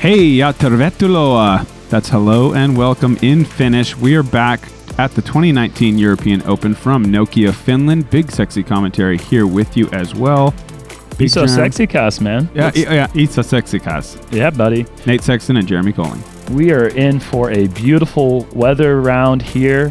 Hey, ja tervetuloa. That's hello and welcome in Finnish. We are back at the 2019 European Open from Nokia, Finland. Big sexy commentary here with you as well. So Seksikäs, man. Yeah, Seksikäs. Yeah, buddy. Nate Sexton and Jeremy Koling. We are in for a beautiful weather round here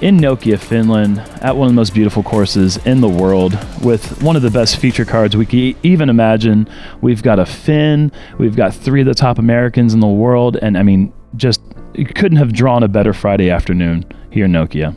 in Nokia, Finland, at one of the most beautiful courses in the world, with one of the best feature cards we could even imagine. We've got a Finn, we've got 3 of the top Americans in the world, and I mean, just you couldn't have drawn a better Friday afternoon here in Nokia.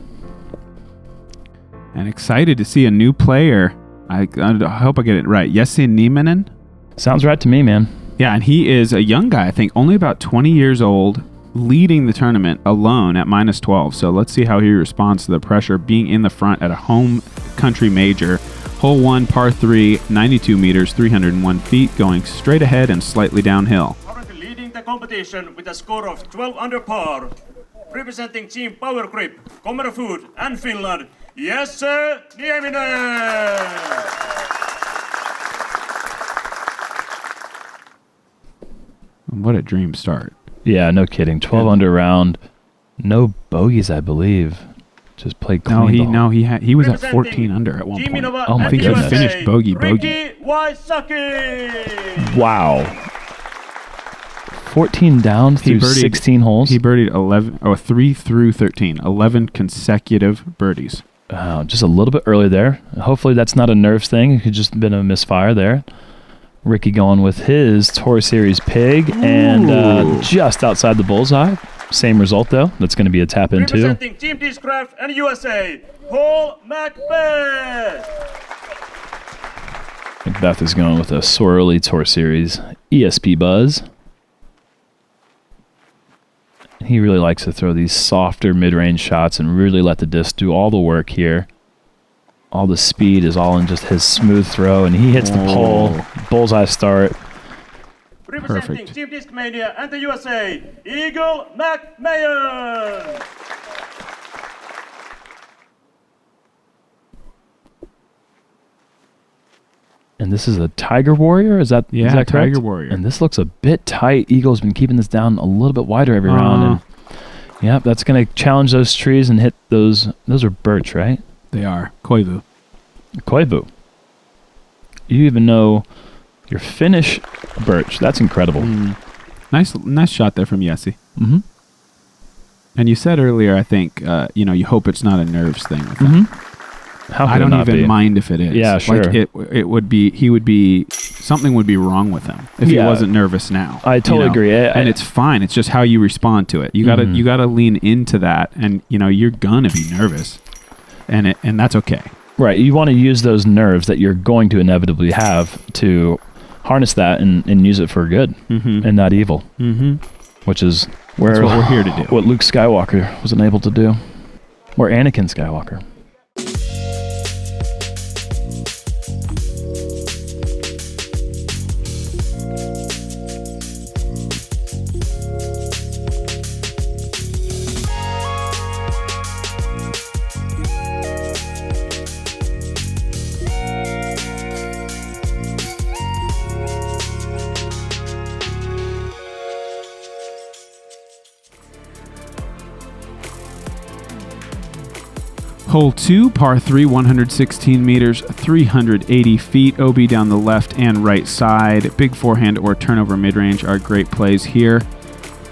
And excited to see a new player. I hope I get it right. Jesse Nieminen? Sounds right to me, man. Yeah, and he is a young guy, I think, only about 20 years old, leading the tournament alone at -12. So let's see how he responds to the pressure being in the front at a home country major. Hole 1, par 3, 92 meters, 301 feet, going straight ahead and slightly downhill. Currently leading the competition with a score of 12 under par. Representing Team Power Grip, Commoner Food and Finland, Jesse Nieminen! What a dream start. Yeah, no kidding. 12 under round. No bogeys, I believe. Just played clean. He was at 14 under at one point. Oh my I think goodness. he finished bogey. Wysocki! Wow. 14 down through 16 holes. He birdied 3 through 13. 11 consecutive birdies. Just a little bit early there. Hopefully that's not a nerves thing. It could just been a misfire there. Ricky going with his Tour Series pig and just outside the bullseye. Same result though. That's going to be a tap in too. Representing Team Discraft and USA, McBeth! McBeth is going with a swirly Tour Series ESP Buzz. He really likes to throw these softer mid-range shots and really let the disc do all the work here. All the speed is all in just his smooth throw, and he hits the pole. Bullseye start. Representing Perfect. Team Discmania and the USA, Eagle McMahon! And this is a Tiger Warrior? Is that correct? Tiger Warrior. And this looks a bit tight. Eagle's been keeping this down a little bit wider every round. And yeah, that's going to challenge those trees and hit those. Those are birch, right? They are. Koivu. You even know your Finnish birch. That's incredible. Nice shot there from Jesse. Mm-hmm. And you said earlier, I think, you hope it's not a nerves thing with him. How could I don't it not even be? mind if it is. Yeah, sure. Like it would be, something would be wrong with him if he wasn't nervous now. I totally agree. And it's fine. It's just how you respond to it. You gotta lean into that, and you're gonna be nervous, and that's okay. Right. You want to use those nerves that you're going to inevitably have to harness that and use it for good and not evil. Mm-hmm. Which is That's what we're here to do. What Luke Skywalker wasn't able to do. Or Anakin Skywalker. Hole 2, par 3, 116 meters, 380 feet. OB down the left and right side. Big forehand or turnover mid-range are great plays here.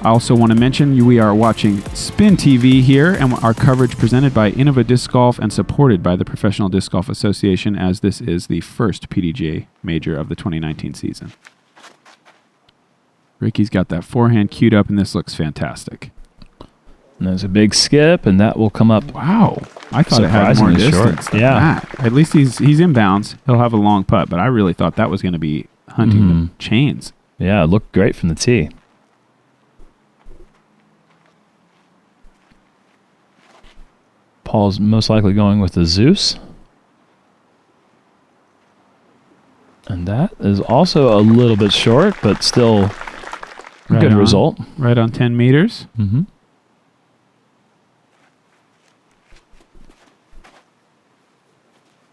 I also want to mention we are watching Spin TV here, and our coverage presented by Innova Disc Golf and supported by the Professional Disc Golf Association, as this is the first PDGA major of the 2019 season. Ricky's got that forehand queued up, and this looks fantastic. And there's a big skip, and that will come up. Wow. I thought it had more Surprisingly short. distance than Yeah. that. At least he's inbounds. He'll have a long putt, but I really thought that was going to be hunting the chains. Yeah, it looked great from the tee. Paul's most likely going with the Zeus. And that is also a little bit short, but still a good result. Right on 10 meters. Mm-hmm.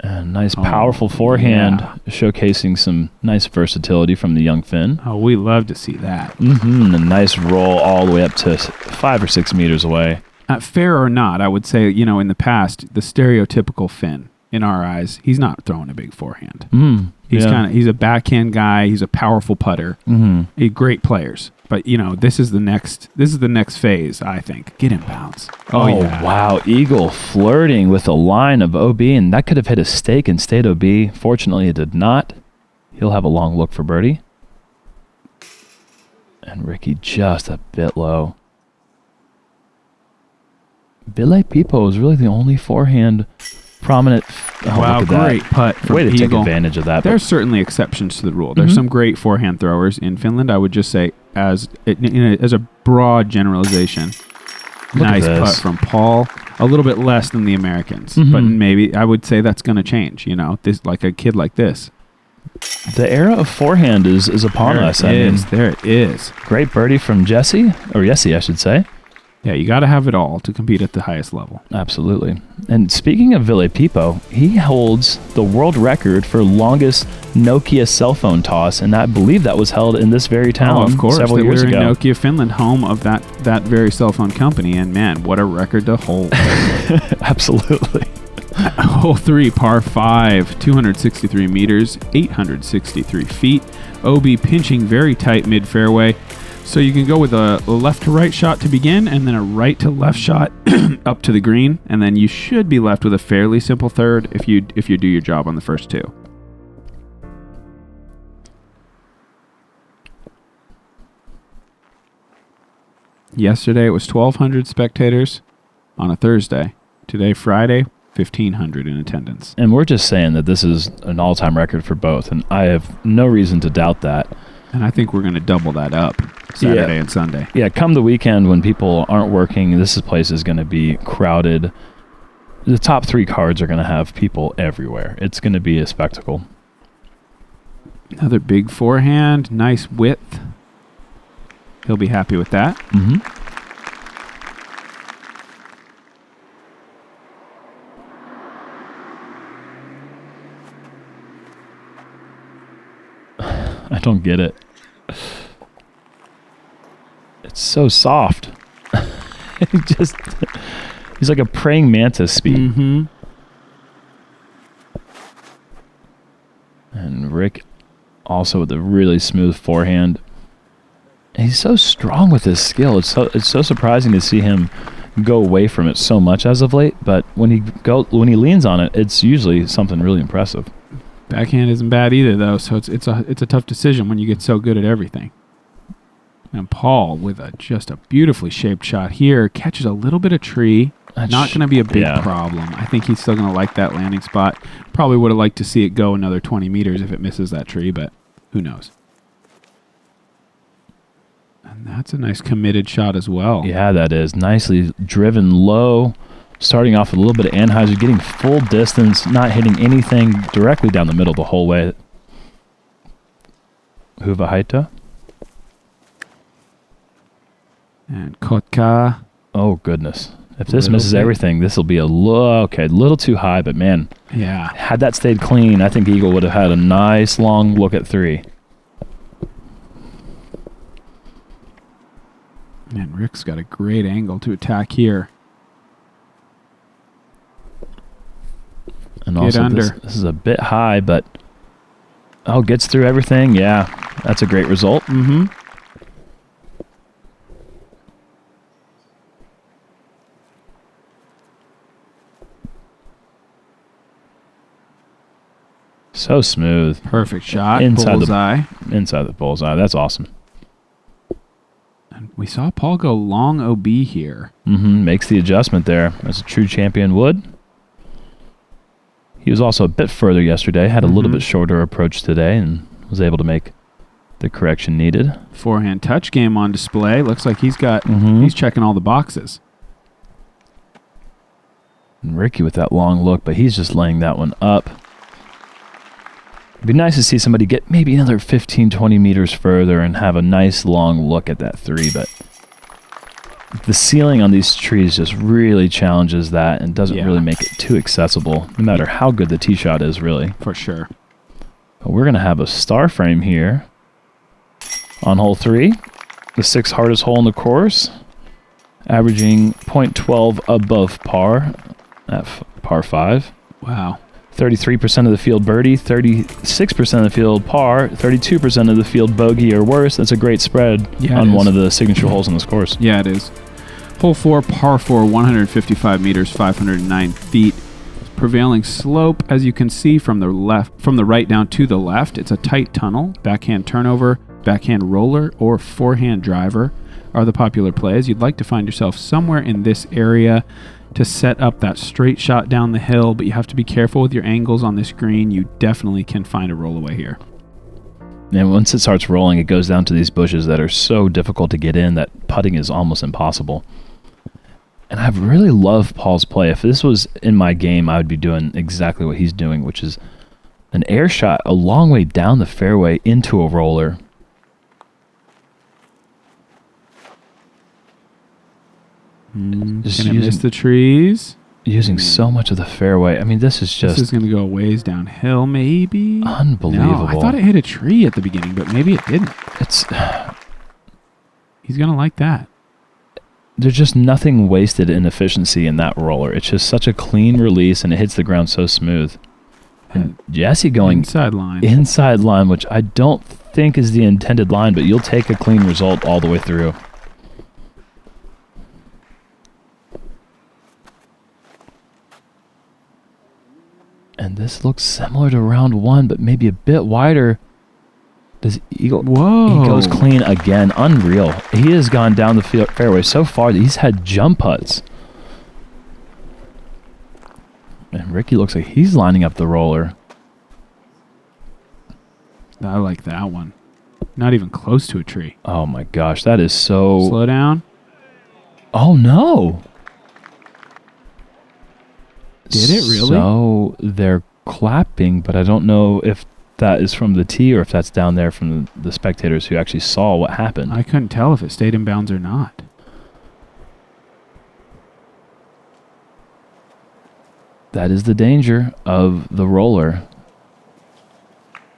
And nice powerful forehand, showcasing some nice versatility from the young Finn. Oh, we love to see that. A nice roll all the way up to 5 or 6 meters away. Fair or not, I would say, in the past, the stereotypical Finn, in our eyes, he's not throwing a big forehand. He's a backhand guy. He's a powerful putter. He's great players. But this is the next phase, I think. Get in bounds. Oh yeah. Wow, Eagle flirting with a line of OB, and that could have hit a stake and stayed OB. Fortunately, it did not. He'll have a long look for birdie. And Ricky just a bit low. Ville Pipo is really the only forehand prominent. Wow, great putt from Way to Eagle. take advantage of that. There's certainly exceptions to the rule. There's some great forehand throwers in Finland. I would just say, as a broad generalization, nice putt from Paul. A little bit less than the Americans, but maybe I would say that's going to change. This like a kid like this. The era of forehand is upon us. There it is. Great birdie from Jesse, I should say. Yeah, you got to have it all to compete at the highest level. Absolutely. And speaking of Ville Pipo, he holds the world record for longest Nokia cell phone toss, and I believe that was held in this very town of course. several years ago. Nokia, Finland, home of that very cell phone company, and man, what a record to hold. Absolutely. Hole 3, par 5, 263 meters, 863 feet. OB pinching very tight mid-fairway. So you can go with a left to right shot to begin, and then a right to left shot up to the green, and then you should be left with a fairly simple third if you do your job on the first two. Yesterday it was 1,200 spectators on a Thursday. Today, Friday, 1,500 in attendance. And we're just saying that this is an all-time record for both, and I have no reason to doubt that. And I think we're going to double that up Saturday and Sunday. Yeah, come the weekend when people aren't working, this place is going to be crowded. The top 3 cards are going to have people everywhere. It's going to be a spectacle. Another big forehand, nice width. He'll be happy with that. I don't get it. It's so soft. He's like a praying mantis speed. And Rick also with a really smooth forehand. He's so strong with his skill. It's so surprising to see him go away from it so much as of late, but when he leans on it, it's usually something really impressive. Backhand isn't bad either, though, so it's a tough decision when you get so good at everything. And Paul with just a beautifully shaped shot here catches a little bit of tree. Not going to be a big problem. I think he's still going to like that landing spot. Probably would have liked to see it go another 20 meters if it misses that tree, but who knows. And that's a nice committed shot as well. Yeah, that is. Nicely driven low. Starting off with a little bit of Anheuser, getting full distance, not hitting anything directly down the middle the whole way. Huvahaita. And Kotka. Oh, goodness. If this misses everything, this will be a little too high, but man. Yeah. Had that stayed clean, I think Eagle would have had a nice long look at 3. And Rick's got a great angle to attack here. And also, this is a bit high, but gets through everything. Yeah, that's a great result. So smooth. Perfect shot. Inside bullseye. Inside the bullseye. That's awesome. And we saw Paul go long OB here. Makes the adjustment there, as a true champion would. He was also a bit further yesterday, had a little bit shorter approach today, and was able to make the correction needed. Forehand touch game on display. Looks like he's got he's checking all the boxes. And Ricky with that long look, but he's just laying that one up. It'd be nice to see somebody get maybe another 15, 20 meters further and have a nice long look at that 3, but the ceiling on these trees just really challenges that and doesn't really make it too accessible, no matter how good the tee shot is, really. For sure. But we're going to have a star frame here on hole 3, the 6th hardest hole in the course, averaging .12 above par at par 5. Wow. 33% of the field birdie, 36% of the field par, 32% of the field bogey or worse. That's a great spread on one of the signature holes on this course. Yeah, it is. Hole 4, par 4, 155 meters, 509 feet. Prevailing slope, as you can see from the right down to the left, it's a tight tunnel. Backhand turnover, backhand roller, or forehand driver are the popular plays. You'd like to find yourself somewhere in this area to set up that straight shot down the hill, but you have to be careful with your angles on this green. You definitely can find a rollaway here. And once it starts rolling, it goes down to these bushes that are so difficult to get in that putting is almost impossible. And I really love Paul's play. If this was in my game, I would be doing exactly what he's doing, which is an air shot a long way down the fairway into a roller. Gonna miss the trees. Using so much of the fairway. I mean, this is going to go a ways downhill, maybe. Unbelievable. No, I thought it hit a tree at the beginning, but maybe it didn't. He's going to like that. There's just nothing wasted in efficiency in that roller. It's just such a clean release, and it hits the ground so smooth. And Jesse going inside line, which I don't think is the intended line, but you'll take a clean result all the way through. And this looks similar to round 1, but maybe a bit wider. Does Eagle? Whoa! He goes clean again. Unreal. He has gone down the fairway so far that he's had jump putts. And Ricky looks like he's lining up the roller. I like that one. Not even close to a tree. Oh my gosh, that is so... Slow down. Oh no! Did it really? So they're clapping, but I don't know if that is from the tee or if that's down there from the spectators who actually saw what happened. I couldn't tell if it stayed in bounds or not. That is the danger of the roller.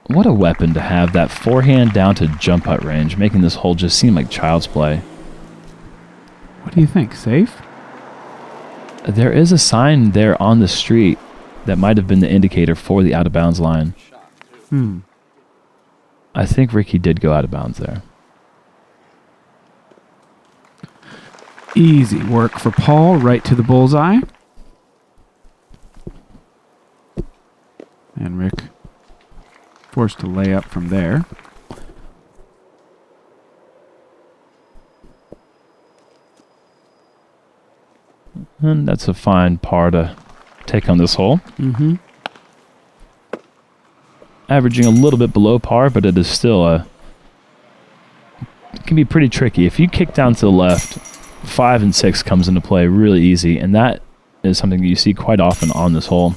What a weapon to have, that forehand down to jump putt range, making this hole just seem like child's play. What do you think? Safe? There is a sign there on the street that might have been the indicator for the out of bounds line. I think Ricky did go out of bounds there. Easy work for Paul, right to the bullseye. And Rick forced to lay up from there. And that's a fine par to take on this hole. Averaging a little bit below par, but it is still it can be pretty tricky. If you kick down to the left, 5 and 6 comes into play really easy, and that is something that you see quite often on this hole.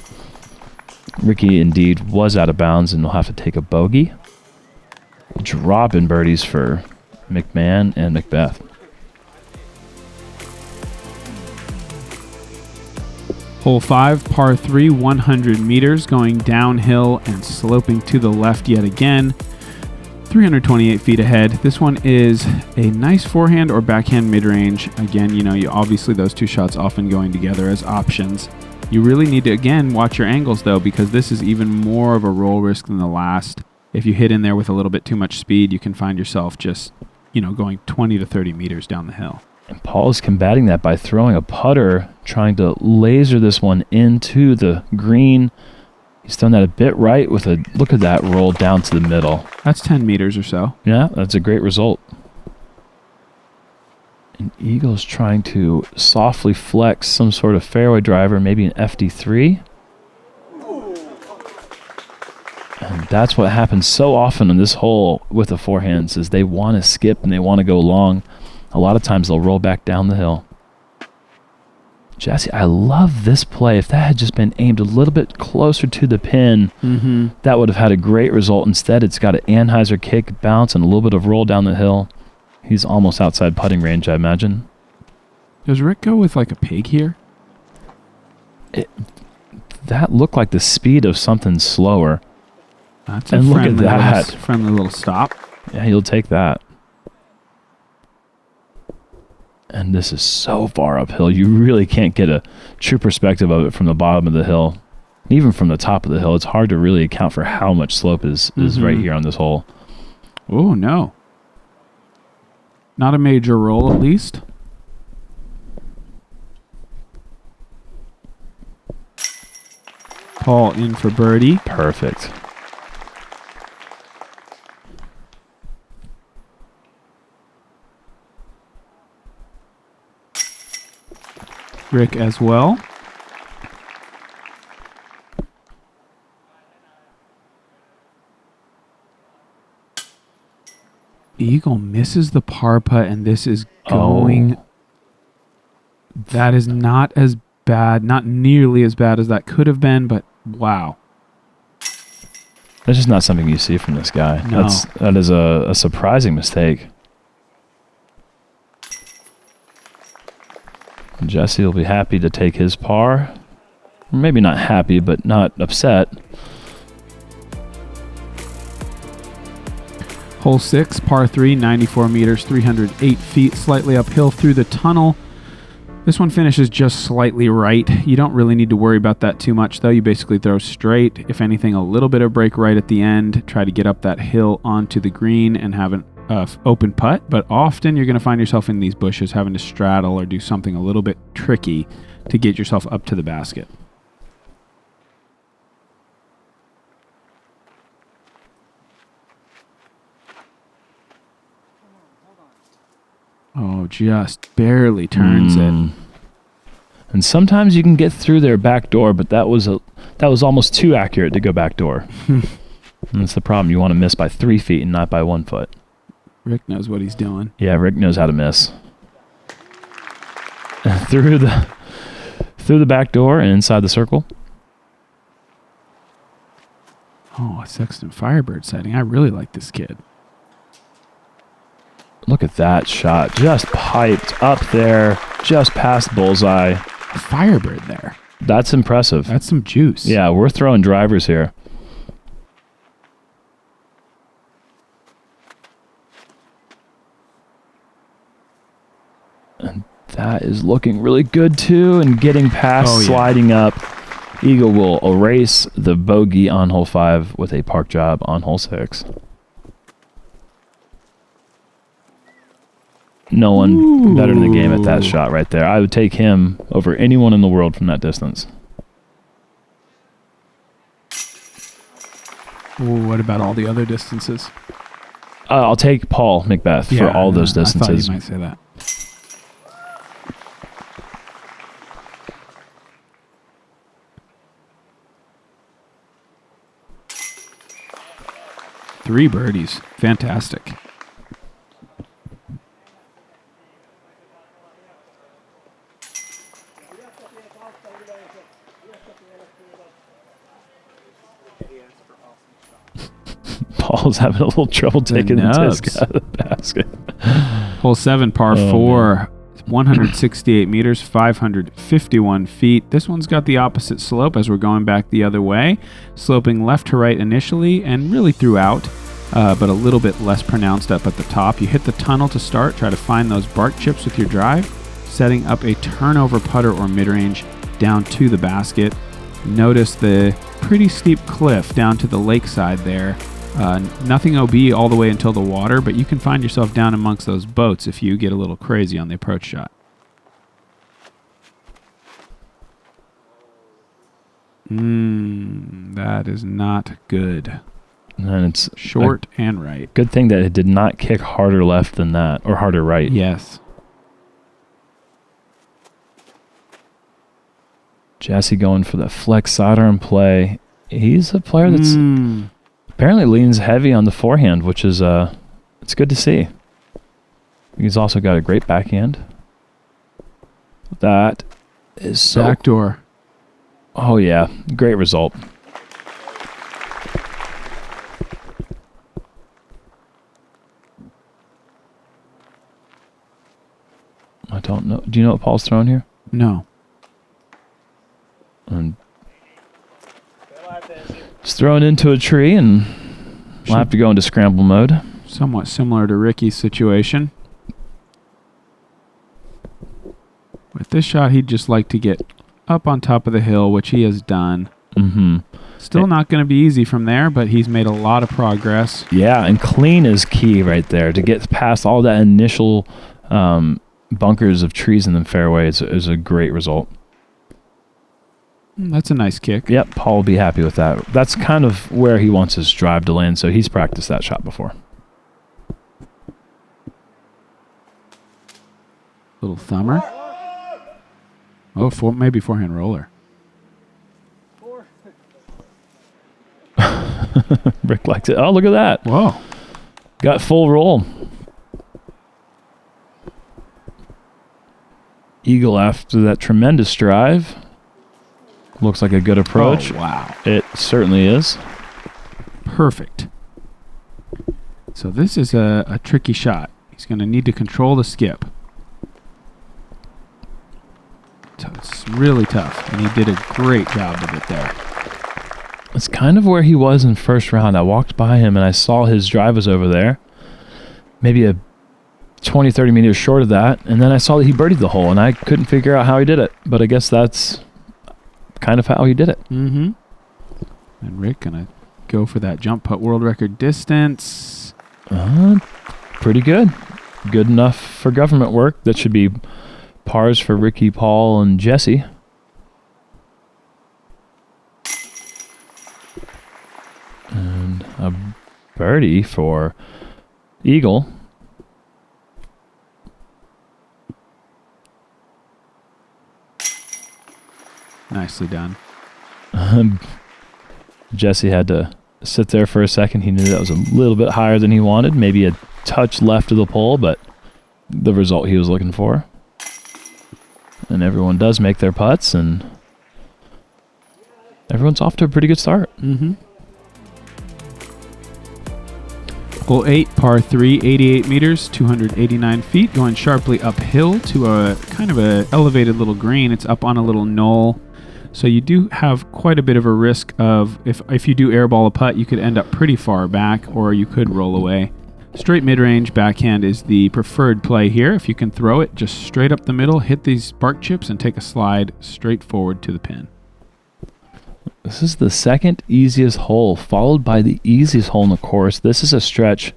Ricky indeed was out of bounds and will have to take a bogey. Drop in birdies for McMahon and McBeth. Hole 5, par 3, 100 meters, going downhill and sloping to the left yet again. 328 feet ahead. This one is a nice forehand or backhand mid-range. Again, you obviously those two shots often going together as options. You really need to, again, watch your angles, though, because this is even more of a roll risk than the last. If you hit in there with a little bit too much speed, you can find yourself just, going 20 to 30 meters down the hill. And Paul is combating that by throwing a putter, trying to laser this one into the green. He's done that a bit right with a, look at that roll down to the middle. That's 10 meters or so. Yeah, that's a great result. And Eagle's trying to softly flex some sort of fairway driver, maybe an FD3. And that's what happens so often on this hole with the forehands, is they want to skip and they want to go long. A lot of times they'll roll back down the hill. Jesse, I love this play. If that had just been aimed a little bit closer to the pin, that would have had a great result. Instead, it's got an Anheuser kick, bounce, and a little bit of roll down the hill. He's almost outside putting range, I imagine. Does Rick go with like a pig here? That looked like the speed of something slower. That's a And look at friendly that. friendly little stop. Yeah, you'll take that. And this is so far uphill, you really can't get a true perspective of it from the bottom of the hill. Even from the top of the hill, it's hard to really account for how much slope is right here on this hole. Oh, no. Not a major roll, at least. Paul in for birdie. Perfect. Rick as well. Eagle misses the par putt, and this is going... Oh. That is not as bad, not nearly as bad as that could have been, but wow. That's just not something you see from this guy. No. That is a surprising mistake. Jesse will be happy to take his par. Maybe not happy, but not upset. Hole 6, par 3, 94 meters, 308 feet, slightly uphill through the tunnel. This one finishes just slightly right. You don't really need to worry about that too much, though. You basically throw straight. If anything, a little bit of break right at the end. Try to get up that hill onto the green and have an open putt. But often you're going to find yourself in these bushes having to straddle or do something a little bit tricky to get yourself up to the basket. Oh, just barely turns it. And sometimes you can get through their back door, but that was almost too accurate to go back door. And that's the problem. You want to miss by 3 feet and not by 1 foot. Rick knows what he's doing. Yeah, Rick knows how to miss. through the back door and inside the circle. Oh, a Sexton Firebird sighting. I really like this kid. Look at that shot. Just piped up there, just past bullseye. A Firebird there. That's impressive. That's some juice. Yeah, we're throwing drivers here. And that is looking really good too, and getting past, sliding up. Eagle will erase the bogey on hole 5 with a park job on hole 6. No one better in the game at that shot right there. I would take him over anyone in the world from that distance. Ooh, what about all the other distances? I'll take Paul McBeth for all those distances. I thought you might say that. Three birdies. Fantastic. Paul's having a little trouble taking the disc out of the basket. Hole 7, par 4, 168 meters, 551 feet. This one's got the opposite slope as we're going back the other way, sloping left to right initially and really throughout, but a little bit less pronounced up at the top. You hit the tunnel to start, try to find those bark chips with your drive, setting up a turnover putter or mid-range down to the basket. Notice the pretty steep cliff down to the lakeside there. Nothing OB all the way until the water, but you can find yourself down amongst those boats if you get a little crazy on the approach shot. That is not good. And it's short and right. Good thing that it did not kick harder left than that, or harder right. Yes. Jesse going for the flex sidearm play. He's a player that's apparently leans heavy on the forehand, which is it's good to see. He's also got a great backhand. That is so backdoor. Oh yeah, great result. I don't know. Do you know what Paul's throwing here? No. And just throwing into a tree, and we'll have to go into scramble mode. Somewhat similar to Ricky's situation. With this shot, he'd just like to get up on top of the hill, which he has done. Still not going to be easy from there, but he's made a lot of progress. Yeah, and clean is key right there. To get past all that initial bunkers of trees in the fairway is a great result. That's a nice kick. Yep, Paul will be happy with that. That's kind of where he wants his drive to land, so he's practiced that shot before. Little thumber. Oh, maybe forehand roller. Rick likes it. Oh, look at that. Whoa. Got full roll. Eagle after that tremendous drive. Looks like a good approach. Oh, wow. It certainly is. Perfect. So this is a tricky shot. He's going to need to control the skip. So it's really tough, and he did a great job of it there. It's kind of where he was in first round. I walked by him, and I saw his drive was over there. Maybe a 20, 30 meters short of that. And then I saw that he birdied the hole, and I couldn't figure out how he did it. But I guess that's kind of how he did it. And Rick going to go for that jump putt world record distance. Pretty good. Good enough for government work. That should be pars for Ricky, Paul, and Jesse. And a birdie for Eagle. Nicely done. Jesse had to sit there for a second. He knew that was a little bit higher than he wanted. Maybe a touch left of the pole, but the result he was looking for. And everyone does make their putts, and everyone's off to a pretty good start. Hole 8, par 3, 88 meters, 289 feet, going sharply uphill to a kind of a elevated little green. It's up on a little knoll. So you do have quite a bit of a risk of, if you do airball a putt, you could end up pretty far back, or you could roll away. Straight mid-range backhand is the preferred play here. If you can throw it just straight up the middle, hit these bark chips, and take a slide straight forward to the pin. This is the second easiest hole, followed by the easiest hole in the course. This is a stretch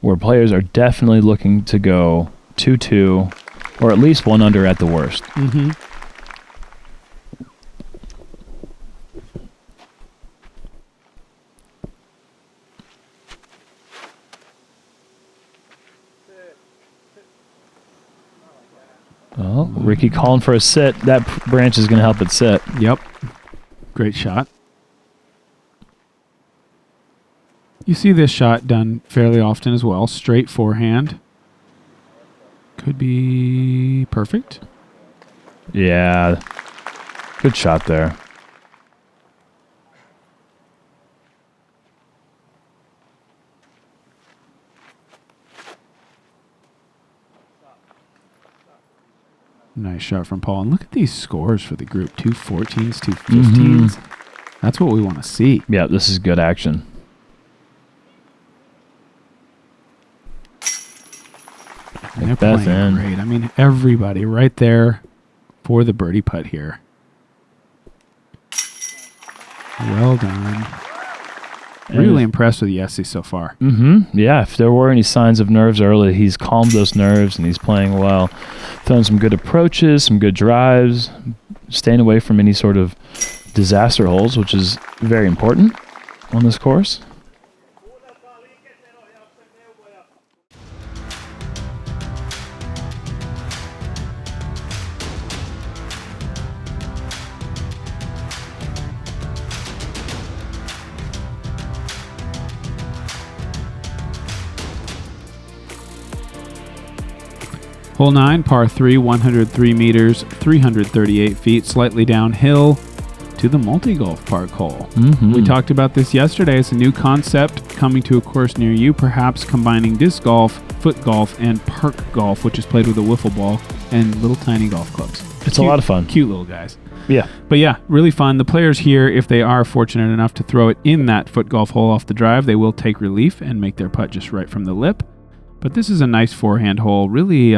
where players are definitely looking to go 2-2, or at least 1 under at the worst. Oh, Ricky calling for a sit. That branch is going to help it sit. Yep. Great shot. You see this shot done fairly often as well. Straight forehand. Could be perfect. Yeah. Good shot there. Nice shot from Paul. And look at these scores for the group. 2 14s, 2 15s. That's what we want to see. Yeah, this is good action. They're McBeth playing in. great. I mean, everybody right there for the birdie putt here. Well done. Really impressed with Jesse so far. Yeah, if there were any signs of nerves early, he's calmed those nerves and he's playing well. Throwing some good approaches, some good drives, staying away from any sort of disaster holes, which is very important on this course. Hole 9, par 3, 103 meters, 338 feet, slightly downhill. to the multi-golf park hole. Mm-hmm. We talked about this yesterday. It's a new concept coming to a course near you, perhaps combining disc golf, foot golf, and park golf, which is played with a wiffle ball and little tiny golf clubs. It's cute, a lot of fun. Cute little guys. Yeah. But yeah, really fun. The players here, if they are fortunate enough to throw it in that foot golf hole off the drive, they will take relief and make their putt just right from the lip. But this is a nice forehand hole, really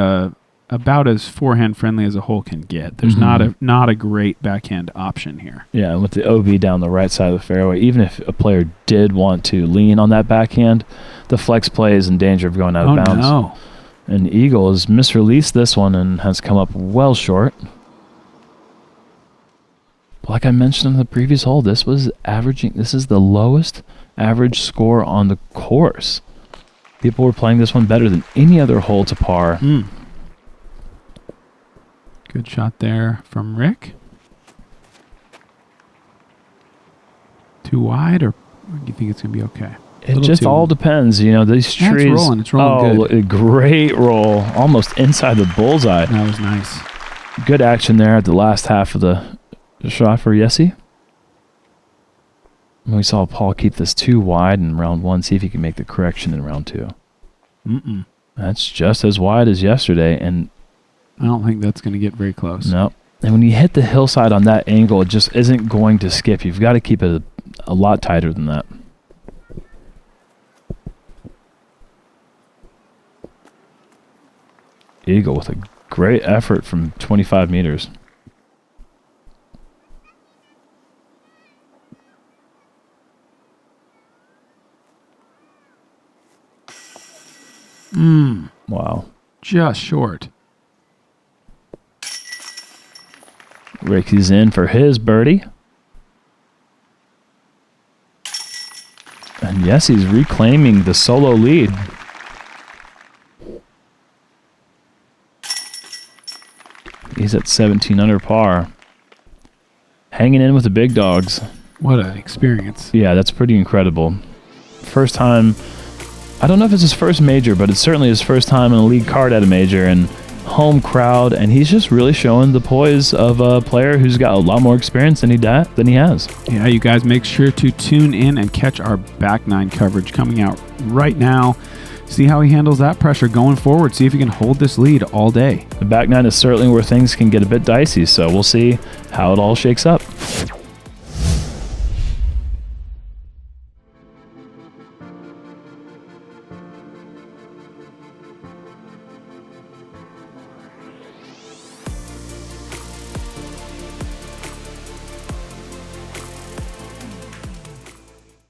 about as forehand friendly as a hole can get. There's not a great backhand option here. Yeah, and with the OB down the right side of the fairway, even if a player did want to lean on that backhand, the flex play is in danger of going out of bounds. No. And Eagle has misreleased this one and has come up well short. But like I mentioned in the previous hole, this is the lowest average score on the course. People were playing this one better than any other hole to par. Good shot there from Rick. Too wide, or do you think it's going to be okay? It just all depends. These trees. It's rolling. It's rolling good. A great roll. Almost inside the bullseye. That was nice. Good action there at the last half of the shot for Jesse. We saw Paul keep this too wide in round one. See if he can make the correction in round two. That's just as wide as yesterday, and I don't think that's going to get very close. No. And when you hit the hillside on that angle, it just isn't going to skip. You've got to keep it a lot tighter than that. Eagle with a great effort from 25 meters. Wow. Just short. Ricky's in for his birdie. And yes, he's reclaiming the solo lead. He's at 17 under par. Hanging in with the big dogs. What an experience. Yeah, that's pretty incredible. First time, I don't know if it's his first major, but it's certainly his first time in a league card at a major, and home crowd, and he's just really showing the poise of a player who's got a lot more experience than he has. Yeah, you guys make sure to tune in and catch our back nine coverage coming out right now. See how he handles that pressure going forward. See if he can hold this lead all day. The back nine is certainly where things can get a bit dicey, so we'll see how it all shakes up.